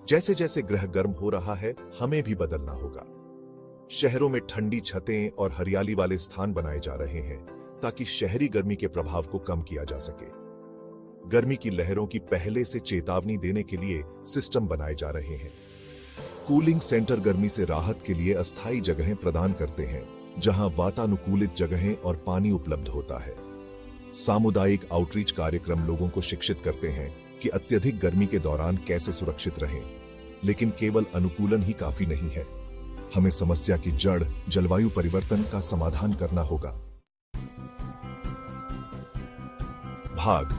जैसे जैसे ग्रह गर्म हो रहा है, हमें भी बदलना होगा। शहरों में ठंडी छतें और हरियाली वाले स्थान बनाए जा रहे हैं ताकि शहरी गर्मी के प्रभाव को कम किया जा सके। गर्मी की लहरों की पहले से चेतावनी देने के लिए सिस्टम बनाए जा रहे हैं। कूलिंग सेंटर गर्मी से राहत के लिए अस्थायी जगहें प्रदान करते हैं, जहां वातानुकूलित जगहें और पानी उपलब्ध होता है। सामुदायिक आउटरीच कार्यक्रम लोगों को शिक्षित करते हैं कि अत्यधिक गर्मी के दौरान कैसे सुरक्षित रहें। लेकिन केवल अनुकूलन ही काफी नहीं है, हमें समस्या की जड़ जलवायु परिवर्तन का समाधान करना होगा। भाग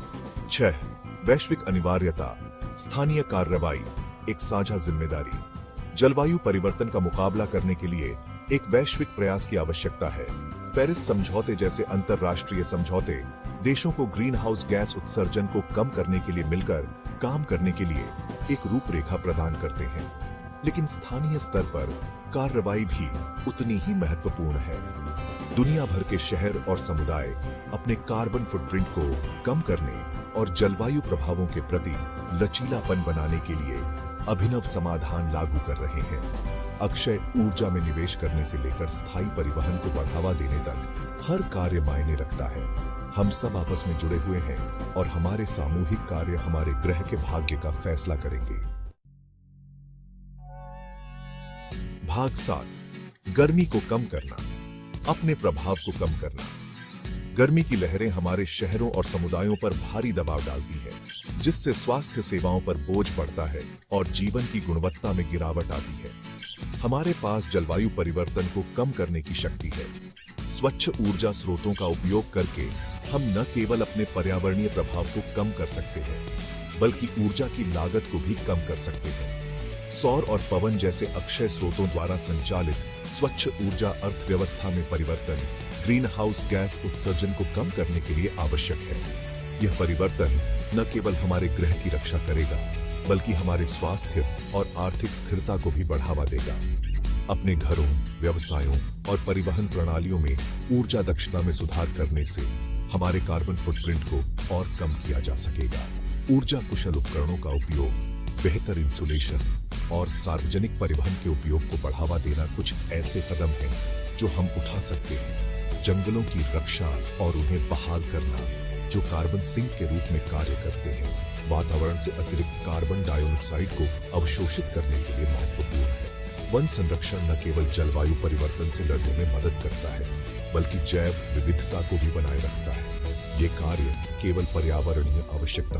6 वैश्विक अनिवार्यता, स्थानीय कार्रवाई, एक साझा जिम्मेदारी। जलवायु परिवर्तन का मुकाबला करने के लिए एक वैश्विक प्रयास की आवश्यकता है। पेरिस समझौते जैसे अंतर्राष्ट्रीय समझौते देशों को ग्रीन हाउस गैस उत्सर्जन को कम करने के लिए मिलकर काम करने के लिए एक रूपरेखा प्रदान करते हैं। लेकिन स्थानीय स्तर पर कार्रवाई भी उतनी ही महत्वपूर्ण है। दुनिया भर के शहर और समुदाय अपने कार्बन फुटप्रिंट को कम करने और जलवायु प्रभावों के प्रति लचीलापन बनाने के लिए अभिनव समाधान लागू कर रहे हैं। अक्षय ऊर्जा में निवेश करने से लेकर स्थायी परिवहन को बढ़ावा देने तक हर कार्य मायने रखता है। हम सब आपस में जुड़े हुए हैं और हमारे सामूहिक कार्य हमारे ग्रह के भाग्य का फैसला करेंगे। भाग 7 गर्मी को कम करना, अपने प्रभाव को कम करना। गर्मी की लहरें हमारे शहरों और समुदायों पर भारी दबाव डालती है, जिससे स्वास्थ्य सेवाओं पर बोझ पड़ता है और जीवन की गुणवत्ता में गिरावट आती है। हमारे पास जलवायु परिवर्तन को कम करने की शक्ति है। स्वच्छ ऊर्जा स्रोतों का उपयोग करके हम न केवल अपने पर्यावरणीय प्रभाव को कम कर सकते हैं, बल्कि ऊर्जा की लागत को भी कम कर सकते हैं। सौर और पवन जैसे अक्षय स्रोतों द्वारा संचालित स्वच्छ ऊर्जा अर्थव्यवस्था में परिवर्तन ग्रीन हाउस गैस उत्सर्जन को कम करने के लिए आवश्यक है। यह परिवर्तन न केवल हमारे ग्रह की रक्षा करेगा, बल्कि हमारे स्वास्थ्य और आर्थिक स्थिरता को भी बढ़ावा देगा। अपने घरों, व्यवसायों और परिवहन प्रणालियों में ऊर्जा दक्षता में सुधार करने से हमारे कार्बन फुटप्रिंट को और कम किया जा सकेगा। ऊर्जा कुशल उपकरणों का उपयोग, बेहतर इंसुलेशन और सार्वजनिक परिवहन के उपयोग को बढ़ावा देना कुछ ऐसे कदम हैं जो हम उठा सकते हैं। जंगलों की रक्षा और उन्हें बहाल करना, जो कार्बन सिंक के रूप में कार्य करते हैं, वातावरण से अतिरिक्त कार्बन डाइऑक्साइड को अवशोषित करने के लिए महत्वपूर्ण है। वन संरक्षण न केवल जलवायु परिवर्तन से लड़ने में मदद करता है, बल्कि जैव विविधता को भी बनाए रखता है। ये कार्य केवल पर्यावरणीय आवश्यकताएं